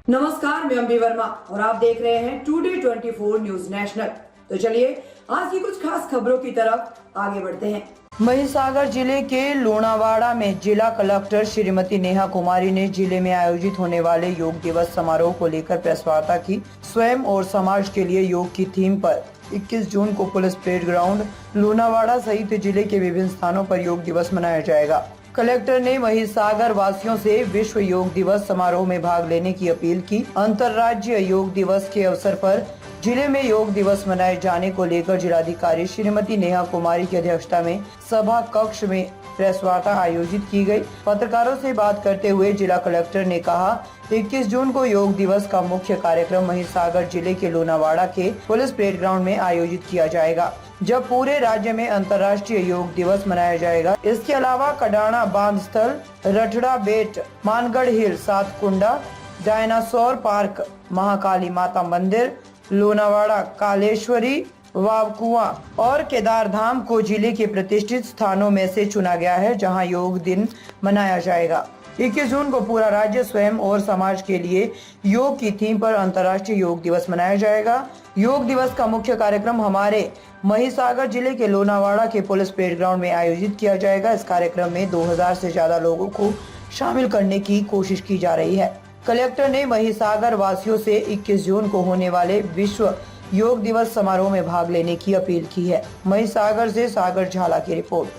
नमस्कार, मैं अम्बी वर्मा और आप देख रहे हैं टुडे 24 न्यूज नेशनल। तो चलिए आज की कुछ खास खबरों की तरफ आगे बढ़ते हैं। महिसागर जिले के लोनावाड़ा में जिला कलेक्टर श्रीमती नेहा कुमारी ने जिले में आयोजित होने वाले योग दिवस समारोह को लेकर प्रेस वार्ता की। स्वयं और समाज के लिए योग की थीम पर 21 जून को पुलिस परेड ग्राउंड लोनावाड़ा सहित जिले के विभिन्न स्थानों पर योग दिवस मनाया जाएगा। कलेक्टर ने महिसागर वासियों से विश्व योग दिवस समारोह में भाग लेने की अपील की। अंतर्राज्यीय योग दिवस के अवसर पर जिले में योग दिवस मनाए जाने को लेकर जिलाधिकारी श्रीमती नेहा कुमारी की अध्यक्षता में सभा कक्ष में प्रेस वार्ता आयोजित की गई। पत्रकारों से बात करते हुए जिला कलेक्टर ने कहा, 21 जून को योग दिवस का मुख्य कार्यक्रम महिसागर जिले के लोनावाड़ा के पुलिस परेड ग्राउंड में आयोजित किया जाएगा, जब पूरे राज्य में अंतर्राष्ट्रीय योग दिवस मनाया जाएगा। इसके अलावा कडाना बांध स्थल, रठड़ा बेट, मानगढ़ हिल, सातकुंडा, डायनासोर पार्क, महाकाली माता मंदिर, लोनावाड़ा, कालेश्वरी, वावकुआ और केदार धाम को जिले के प्रतिष्ठित स्थानों में से चुना गया है, जहां योग दिन मनाया जाएगा। 21 जून को पूरा राज्य स्वयं और समाज के लिए योग की थीम पर अंतर्राष्ट्रीय योग दिवस मनाया जाएगा। योग दिवस का मुख्य कार्यक्रम हमारे महिसागर जिले के लोनावाड़ा के पुलिस परेड ग्राउंड में आयोजित किया जाएगा। इस कार्यक्रम में 2000 से ज्यादा लोगों को शामिल करने की कोशिश की जा रही है। कलेक्टर ने महिसागर वासियों से 21 जून को होने वाले विश्व योग दिवस समारोह में भाग लेने की अपील की है। महिसागर से सागर झाला की रिपोर्ट।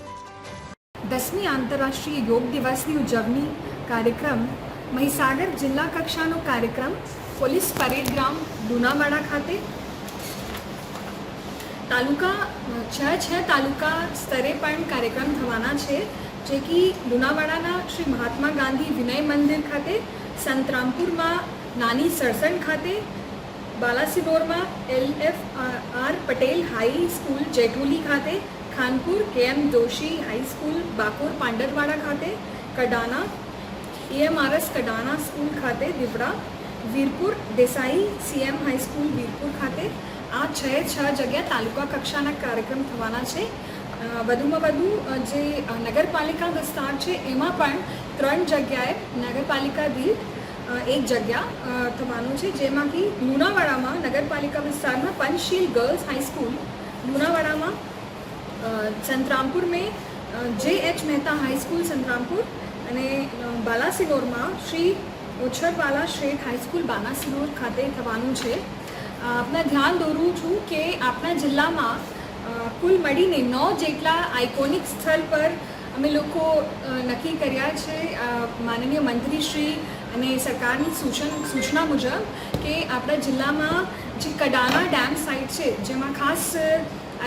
10મી આંતરરાષ્ટ્રીય યોગ દિવસની ઉજવણી કાર્યક્રમ મહીસાગર જિલ્લા કક્ષાનો કાર્યક્રમ પોલીસ પરેડ ગ્રાઉન્ડ લુણાવાડા ખાતે તાલુકા છ તાલુકા સ્તરે પણ કાર્યક્રમ થવાના છે, જે કે લુણાવાડાના શ્રી મહાત્મા ગાંધી વિનય મંદિર ખાતે, સંતરામપુરમાં નાની સરસણ ખાતે, બાલાસિનોરમાં LFR Patel high school Jetoli ખાતે, Khanpur KM Joshi high school Bakor Pandarwada ખાતે, કડાના EMRS કડાના સ્કૂલ ખાતે Divda, Virpur Desai CM high school Virpur ખાતે આ છ જગ્યા તાલુકા કક્ષાના કાર્યક્રમ થવાના છે। વધુમાં વધુ જે નગરપાલિકા વિસ્તાર છે એમાં પણ 3 જગ્યાએ નગરપાલિકા દીઠ એક જગ્યા થવાનું છે, જેમાં કે લુણાવાડામાં નગરપાલિકા વિસ્તારમાં પંચશીલ ગર્લ્સ હાઈ સ્કૂલ, લુણાવાડામાં संतरामपुर में JH Mehta high school Santrampur અને બાલાસિનોરમાં શ્રી ઓછરવાલા શ્રેઠ હાઈ સ્કૂલ બાલાસિનોર ખાતે થવાનું છે। આપના ધ્યાન દોરું છું કે આપના જિલ્લામાં કુલ મળીને 9 જેટલા આઇકોનિક સ્થળ પર અમે લોકો નક્કી કર્યા છે માનનીય મંત્રીશ્રી અને સરકારની સૂચના મુજબ કે આપણા જિલ્લામાં જે કડાના ડેમ સાઇટ છે જેમાં ખાસ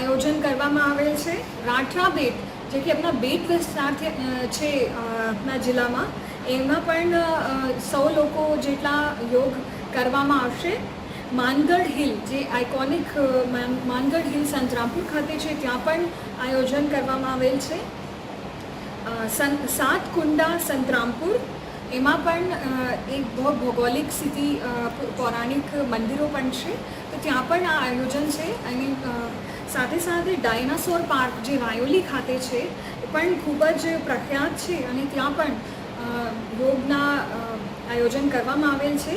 આયોજન કરવામાં આવેલ છે। રાઠરા બેટ જે કે આપણા બેટ વિસ્તાર છે આપણા જિલ્લામાં, એમાં પણ 100 લોકો જેટલા યોગ કરવામાં આવશે। માનગઢ હિલ જે આઇકોનિક માનગઢ હિલ સંતરામપુર ખાતે છે ત્યાં પણ આયોજન કરવામાં આવેલ છે। સાતકુંડા સંતરામપુર એમાં પણ એક બહુ ભૌગોલિક સ્થિતિ પૌરાણિક મંદિરો પણ છે, તો ત્યાં પણ આ આયોજન છે। અને સાથે સાથે ડાયનાસોર પાર્ક જે રાયોલી ખાતે છે એ પણ ખૂબ જ પ્રખ્યાત છે અને ત્યાં પણ યોગના આયોજન કરવામાં આવેલ છે।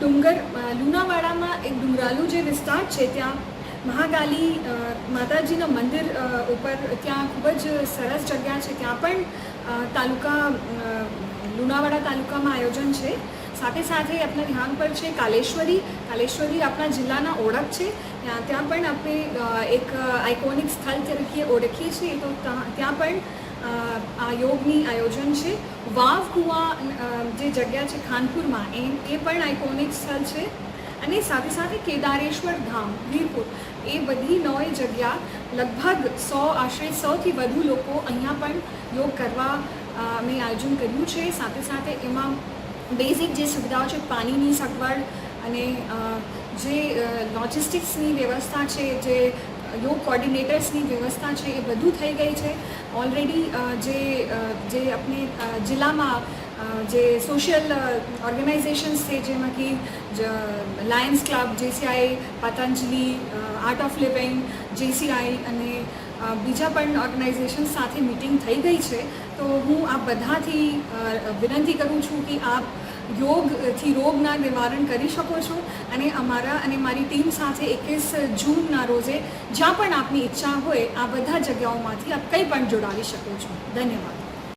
ડુંગર લુણાવાડામાં એક ડુંગરાલું જે વિસ્તાર છે ત્યાં મહાકાલી માતાજીના મંદિર ઉપર ત્યાં ખૂબ જ સરસ જગ્યા છે, ત્યાં પણ તાલુકા લુણાવાડા તાલુકામાં આયોજન છે। સાથે સાથે આપણા ધ્યાન પર છે કાલેશ્વરી આપણા જિલ્લાના ઓળખ છે, ત્યાં પણ આપણે એક આઇકોનિક સ્થળ તરીકે ઓળખીએ છીએ, તો ત્યાં પણ આ યોગની આયોજન છે। વાવ કુવા જે જગ્યા છે ખાનપુરમાં એ પણ આઇકોનિક સ્થળ છે। અને સાથે સાથે કેદારેશ્વર ધામ વીરપુર, એ બધી 9 જગ્યા લગભગ 100 આશરે 100થી વધુ લોકો અહીંયા પણ યોગ કરવા અમે આયોજન કર્યું છે। સાથે સાથે એમાં બેઝિક જે સુવિધાઓ છે, પાણીની સગવડ અને જે લોજિસ્ટિક્સની વ્યવસ્થા છે, જે યોગ કોર્ડિનેટર્સની વ્યવસ્થા છે, એ બધું થઈ ગઈ છે ઓલરેડી। જે આપણે જિલ્લામાં જે સોશિયલ ઓર્ગેનાઇઝેશન્સ છે જેમાં કે Lions club, JCI, Patanjali, art of living, JCI અને બીજા પણ ઓર્ગેનાઇઝેશન સાથે મિટિંગ થઈ ગઈ છે. તો હું આપ બધાથી વિનંતી કરું છું કે આપ યોગથી રોગના નિવારણ કરી શકો છો અને અમારા અને મારી ટીમ સાથે 21 જૂનના રોજે જ્યાં પણ આપની ઈચ્છા હોય આ બધા જગ્યાઓમાંથી આપ કંઈ પણ જોડાવી શકો છો. ધન્યવાદ.